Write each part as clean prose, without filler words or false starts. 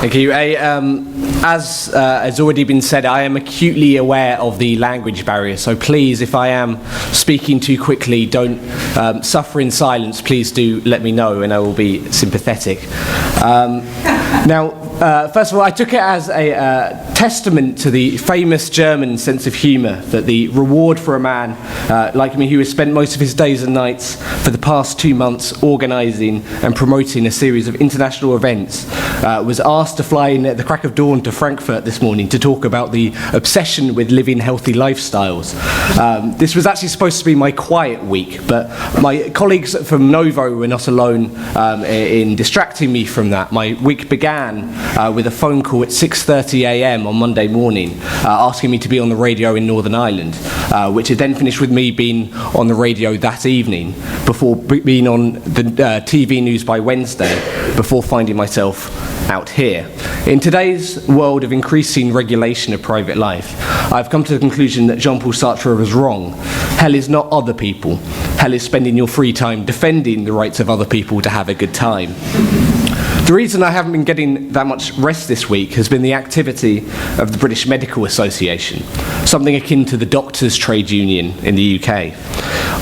Thank you. As has already been said, I am acutely aware of the language barrier, so please, if I am speaking too quickly, don't suffer in silence. Please do let me know and I will be sympathetic. First of all, I took it as a testament to the famous German sense of humour that the reward for a man like me who has spent most of his days and nights for the past 2 months organising and promoting a series of international events was asked to fly in at the crack of dawn to Frankfurt this morning to talk about the obsession with living healthy lifestyles. This was actually supposed to be my quiet week, but my colleagues from Novo were not alone in distracting me from that. My week began with a phone call at 6:30 a.m. on Monday morning asking me to be on the radio in Northern Ireland, which had then finished with me being on the radio that evening, before being on the TV news by Wednesday, before finding myself out here. In today's world of increasing regulation of private life, I've come to the conclusion that Jean-Paul Sartre was wrong. Hell is not other people. Hell is spending your free time defending the rights of other people to have a good time. The reason I haven't been getting that much rest this week has been the activity of the British Medical Association, something akin to the doctors' trade union in the UK.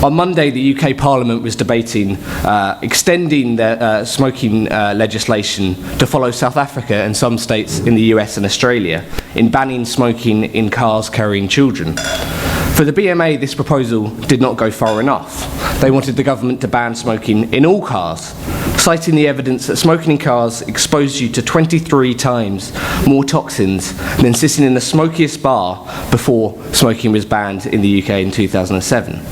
On Monday, the UK Parliament was debating extending the smoking legislation to follow South Africa and some states in the US and Australia in banning smoking in cars carrying children. For the BMA, this proposal did not go far enough. They wanted the government to ban smoking in all cars, citing the evidence that smoking in cars exposed you to 23 times more toxins than sitting in the smokiest bar before smoking was banned in the UK in 2007.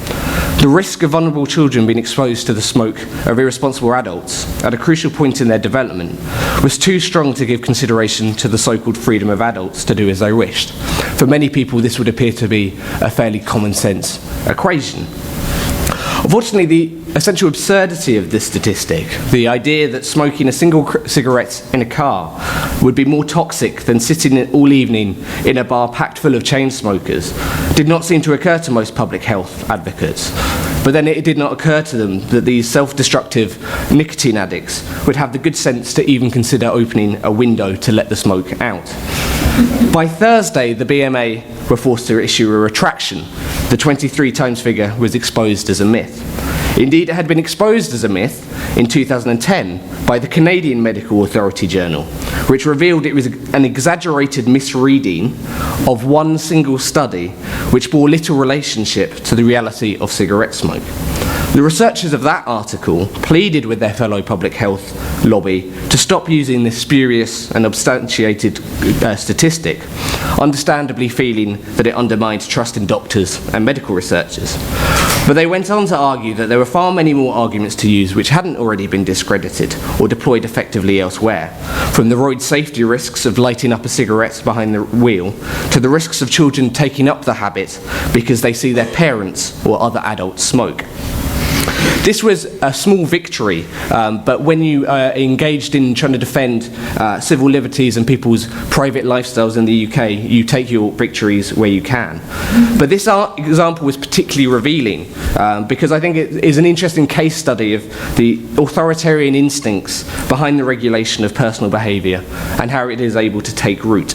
The risk of vulnerable children being exposed to the smoke of irresponsible adults at a crucial point in their development was too strong to give consideration to the so-called freedom of adults to do as they wished. For many people, this would appear to be a fairly common sense equation. Unfortunately, the essential absurdity of this statistic, the idea that smoking a single cigarette in a car would be more toxic than sitting all evening in a bar packed full of chain smokers, did not seem to occur to most public health advocates. But then it did not occur to them that these self-destructive nicotine addicts would have the good sense to even consider opening a window to let the smoke out. By Thursday, the BMA were forced to issue a retraction. The 23 times figure was exposed as a myth. Indeed, it had been exposed as a myth in 2010 by the Canadian Medical Authority Journal, which revealed it was an exaggerated misreading of one single study which bore little relationship to the reality of cigarette smoke. The researchers of that article pleaded with their fellow public health lobby to stop using this spurious and substantiated statistic, understandably feeling that it undermined trust in doctors and medical researchers. But they went on to argue that there were far many more arguments to use which hadn't already been discredited or deployed effectively elsewhere, from the road safety risks of lighting up a cigarette behind the wheel to the risks of children taking up the habit because they see their parents or other adults smoke. This was a small victory, but when you are engaged in trying to defend civil liberties and people's private lifestyles in the UK, you take your victories where you can. But this example was particularly revealing because I think it is an interesting case study of the authoritarian instincts behind the regulation of personal behaviour and how it is able to take root.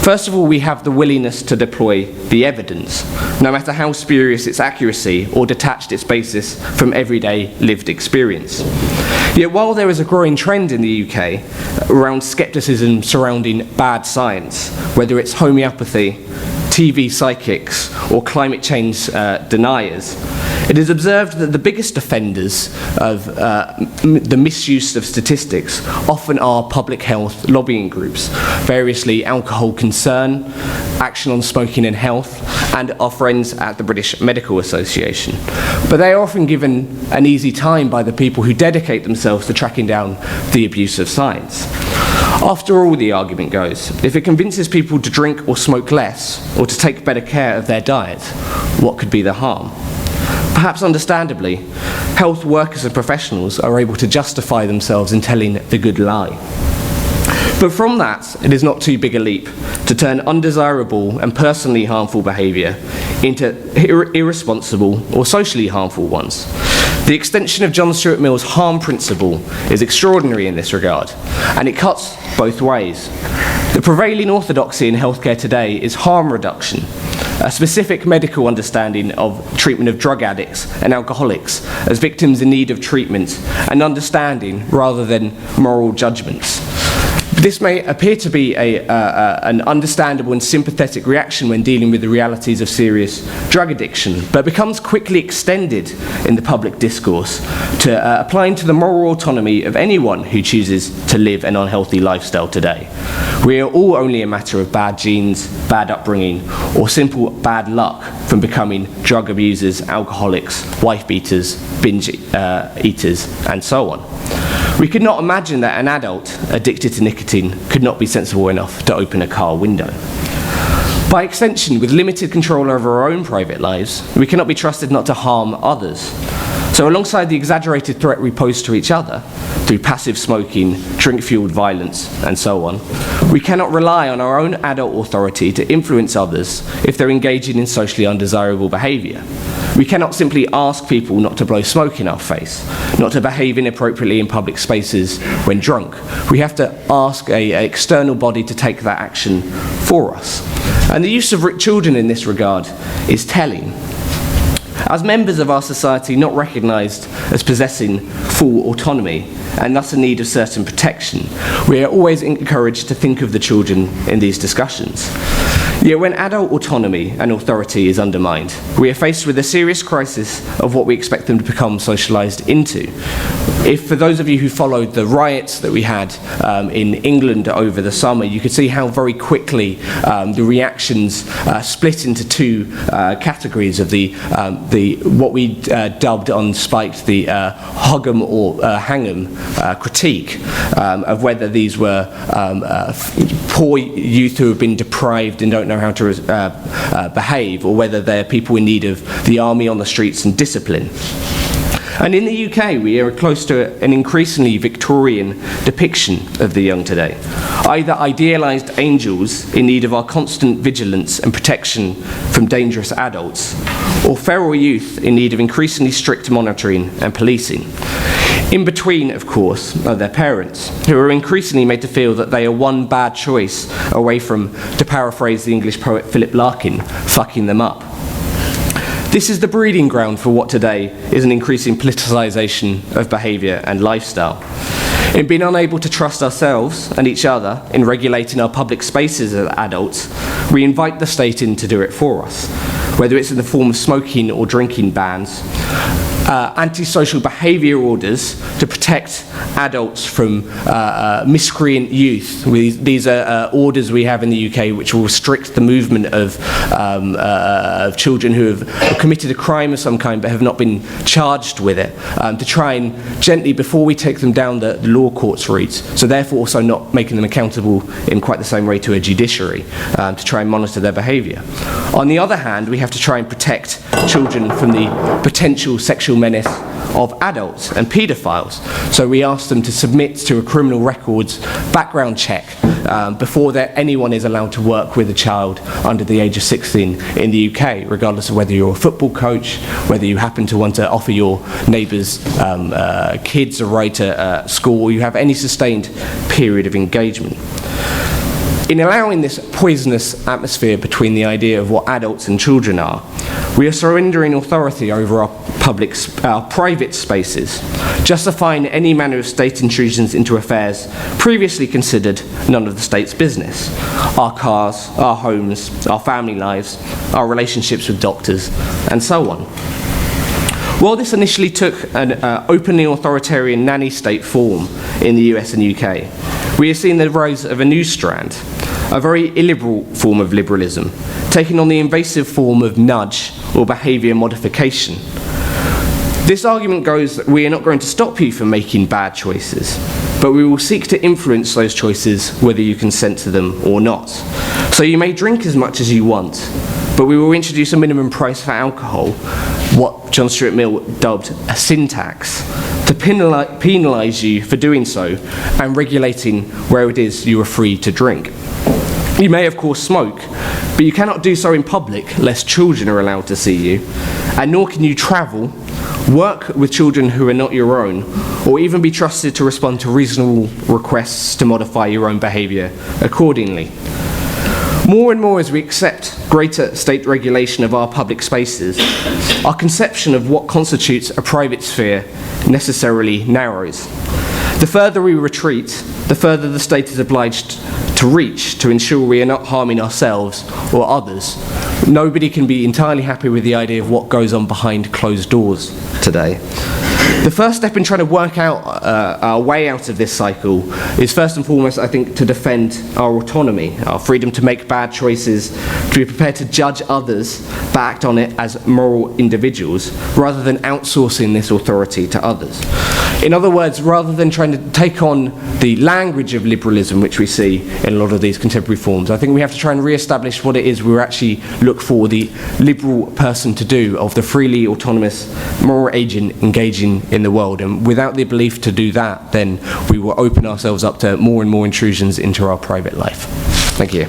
First of all, we have the willingness to deploy the evidence, no matter how spurious its accuracy or detached its basis from everyday lived experience. Yet while there is a growing trend in the UK around scepticism surrounding bad science, whether it's homeopathy, TV psychics, or climate change deniers, it is observed that the biggest offenders of the misuse of statistics often are public health lobbying groups, variously Alcohol Concern, Action on Smoking and Health, and our friends at the British Medical Association. But they are often given an easy time by the people who dedicate themselves to tracking down the abuse of science. After all, the argument goes, if it convinces people to drink or smoke less, or to take better care of their diet, what could be the harm? Perhaps understandably, health workers and professionals are able to justify themselves in telling the good lie. But from that, it is not too big a leap to turn undesirable and personally harmful behaviour into irresponsible or socially harmful ones. The extension of John Stuart Mill's harm principle is extraordinary in this regard, and it cuts both ways. The prevailing orthodoxy in healthcare today is harm reduction, a specific medical understanding of treatment of drug addicts and alcoholics as victims in need of treatment and understanding rather than moral judgments. This may appear to be an understandable and sympathetic reaction when dealing with the realities of serious drug addiction, but becomes quickly extended in the public discourse to applying to the moral autonomy of anyone who chooses to live an unhealthy lifestyle today. We are all only a matter of bad genes, bad upbringing, or simple bad luck from becoming drug abusers, alcoholics, wife beaters, binge eaters, and so on. We could not imagine that an adult addicted to nicotine could not be sensible enough to open a car window. By extension, with limited control over our own private lives, we cannot be trusted not to harm others. So alongside the exaggerated threat we pose to each other, through passive smoking, drink-fueled violence, and so on, we cannot rely on our own adult authority to influence others if they're engaging in socially undesirable behaviour. We cannot simply ask people not to blow smoke in our face, not to behave inappropriately in public spaces when drunk. We have to ask an external body to take that action for us. And the use of children in this regard is telling. As members of our society not recognised as possessing full autonomy and thus in need of certain protection, we are always encouraged to think of the children in these discussions. Yet when adult autonomy and authority is undermined, we are faced with a serious crisis of what we expect them to become socialised into. If for those of you who followed the riots that we had in England over the summer, you could see how very quickly the reactions split into two categories of the what we dubbed on Spiked the hug 'em or hang 'em critique of whether these were poor youth who have been deprived and don't know how to behave, or whether they're people in need of the army on the streets and discipline. And in the UK, we are close to an increasingly Victorian depiction of the young today. Either idealised angels in need of our constant vigilance and protection from dangerous adults, or feral youth in need of increasingly strict monitoring and policing. In between, of course, are their parents, who are increasingly made to feel that they are one bad choice away from, to paraphrase the English poet Philip Larkin, fucking them up. This is the breeding ground for what today is an increasing politicisation of behaviour and lifestyle. In being unable to trust ourselves and each other in regulating our public spaces as adults, we invite the state in to do it for us, whether it's in the form of smoking or drinking bans, antisocial behaviour orders to protect adults from miscreant youth. These are orders we have in the UK which will restrict the movement of children who have committed a crime of some kind but have not been charged with it, to try and gently, before we take them down the law courts route, so therefore also not making them accountable in quite the same way to a judiciary, to try and monitor their behaviour. On the other hand, we have to try and protect children from the potential sexual menace of adults and paedophiles. So we ask them to submit to a criminal records background check before anyone is allowed to work with a child under the age of 16 in the UK, regardless of whether you're a football coach, whether you happen to want to offer your neighbour's kids a ride to school, or you have any sustained period of engagement. In allowing this poisonous atmosphere between the idea of what adults and children are, we are surrendering authority over our private spaces, justifying any manner of state intrusions into affairs previously considered none of the state's business. Our cars, our homes, our family lives, our relationships with doctors, and so on. While this initially took an openly authoritarian nanny state form in the US and UK, we have seen the rise of a new strand, a very illiberal form of liberalism, taking on the invasive form of nudge or behaviour modification. This argument goes that we are not going to stop you from making bad choices, but we will seek to influence those choices whether you consent to them or not. So you may drink as much as you want, but we will introduce a minimum price for alcohol, what John Stuart Mill dubbed a sin tax, to penalise you for doing so, and regulating where it is you are free to drink. You may, of course, smoke, but you cannot do so in public lest children are allowed to see you, and nor can you travel, work with children who are not your own, or even be trusted to respond to reasonable requests to modify your own behaviour accordingly. More and more as we accept greater state regulation of our public spaces, our conception of what constitutes a private sphere necessarily narrows. The further we retreat, the further the state is obliged to reach to ensure we are not harming ourselves or others. Nobody can be entirely happy with the idea of what goes on behind closed doors today. The first step in trying to work out our way out of this cycle is first and foremost, I think, to defend our autonomy, our freedom to make bad choices, to be prepared to judge others but act on it as moral individuals, rather than outsourcing this authority to others. In other words, rather than trying to take on the language of liberalism which we see in a lot of these contemporary forms, I think we have to try and re-establish what it is we actually look for the liberal person to do, of the freely autonomous moral agent engaging in the world. And without the belief to do that, then we will open ourselves up to more and more intrusions into our private life. Thank you.